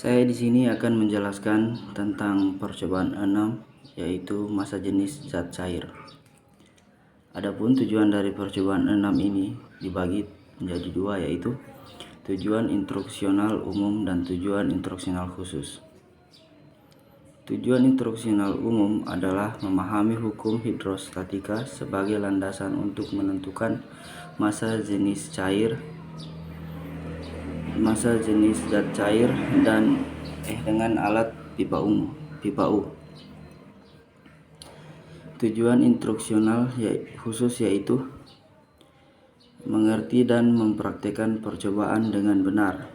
Saya di sini akan menjelaskan tentang percobaan 6, yaitu massa jenis zat cair. Adapun tujuan dari percobaan 6 ini dibagi menjadi dua, yaitu tujuan instruksional umum dan tujuan instruksional khusus. Tujuan instruksional umum adalah memahami hukum hidrostatika sebagai landasan untuk menentukan massa jenis zat cair dengan alat pipa U. Tujuan instruksional khusus yaitu mengerti dan mempraktikkan percobaan dengan benar,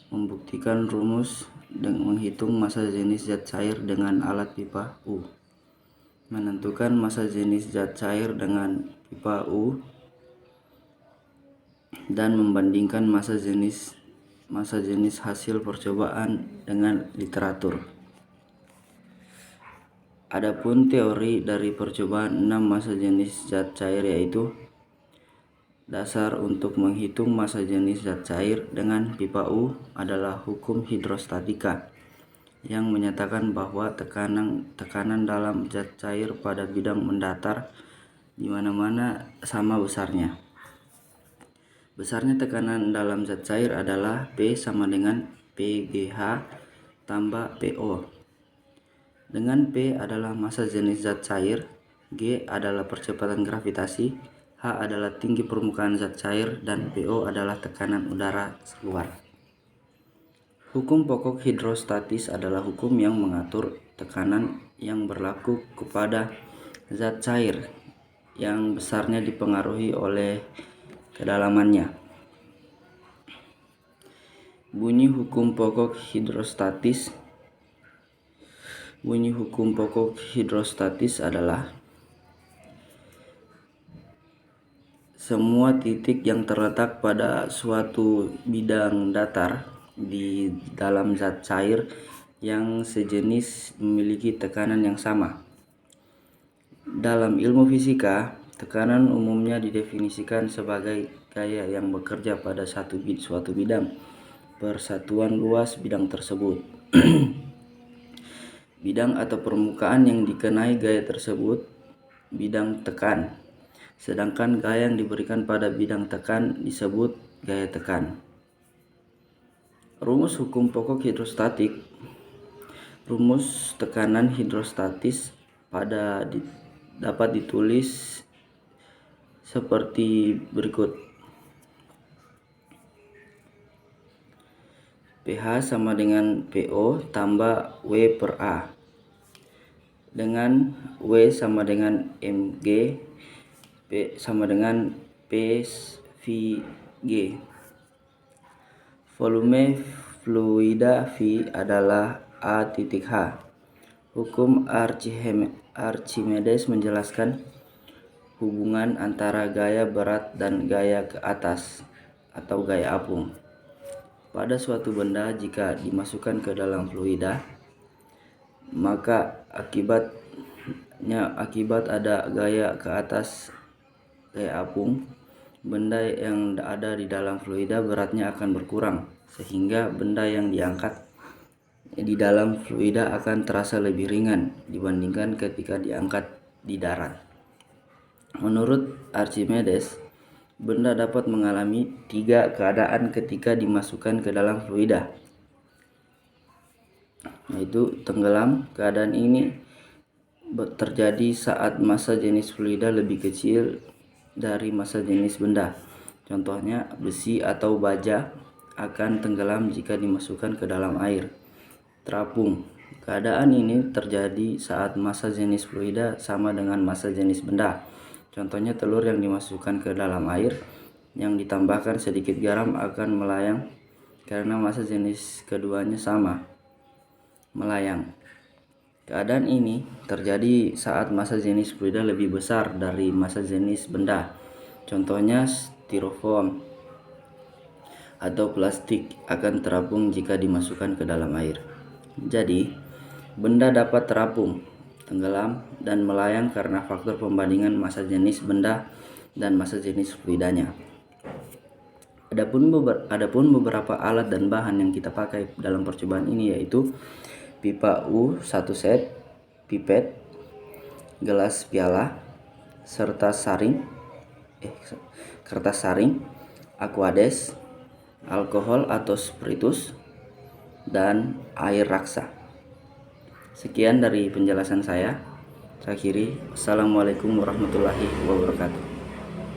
membuktikan rumus dan menghitung massa jenis zat cair dengan alat pipa U, menentukan massa jenis zat cair dengan pipa U, dan membandingkan massa jenis hasil percobaan dengan literatur. Adapun teori dari percobaan 6 massa jenis zat cair yaitu dasar untuk menghitung massa jenis zat cair dengan pipa U adalah hukum hidrostatika yang menyatakan bahwa tekanan dalam zat cair pada bidang mendatar di mana-mana sama besarnya. Besarnya tekanan dalam zat cair adalah P sama dengan PGH tambah PO. Dengan P adalah massa jenis zat cair, G adalah percepatan gravitasi, H adalah tinggi permukaan zat cair, dan PO adalah tekanan udara keluar. Hukum pokok hidrostatis adalah hukum yang mengatur tekanan yang berlaku kepada zat cair yang besarnya dipengaruhi oleh kedalamannya. Bunyi hukum pokok hidrostatis adalah semua titik yang terletak pada suatu bidang datar di dalam zat cair yang sejenis memiliki tekanan yang sama. Dalam ilmu fisika, tekanan umumnya didefinisikan sebagai gaya yang bekerja pada suatu bidang persatuan luas bidang tersebut. Bidang atau permukaan yang dikenai gaya tersebut bidang tekan, sedangkan gaya yang diberikan pada bidang tekan disebut gaya tekan. Rumus hukum pokok hidrostatik. Rumus tekanan hidrostatis dapat ditulis seperti berikut. pH sama dengan PO tambah W per A, dengan W sama dengan mg, P sama dengan PVG. Volume fluida V adalah A titik H. Hukum Archimedes menjelaskan hubungan antara gaya berat dan gaya ke atas atau gaya apung. Pada suatu benda jika dimasukkan ke dalam fluida, maka akibat ada gaya ke atas gaya apung, benda yang ada di dalam fluida beratnya akan berkurang, sehingga benda yang diangkat di dalam fluida akan terasa lebih ringan dibandingkan ketika diangkat di darat. Menurut Archimedes, benda dapat mengalami 3 keadaan ketika dimasukkan ke dalam fluida, yaitu tenggelam. Keadaan ini terjadi saat massa jenis fluida lebih kecil dari massa jenis benda. Contohnya, besi atau baja akan tenggelam jika dimasukkan ke dalam air. Terapung. Keadaan ini terjadi saat massa jenis fluida sama dengan massa jenis benda. Contohnya, telur yang dimasukkan ke dalam air yang ditambahkan sedikit garam akan melayang karena massa jenis keduanya sama, melayang. Keadaan ini terjadi saat massa jenis fluida lebih besar dari massa jenis benda. Contohnya, styrofoam atau plastik akan terapung jika dimasukkan ke dalam air. Jadi, benda dapat terapung, tenggelam, dan melayang karena faktor pembandingan massa jenis benda dan massa jenis fluidanya. Adapun beberapa alat dan bahan yang kita pakai dalam percobaan ini yaitu pipa U 1 set, pipet, gelas piala, serta kertas saring, aquades, alkohol atau spiritus, dan air raksa. Sekian dari penjelasan saya. Saya akhiri. Assalamualaikum warahmatullahi wabarakatuh.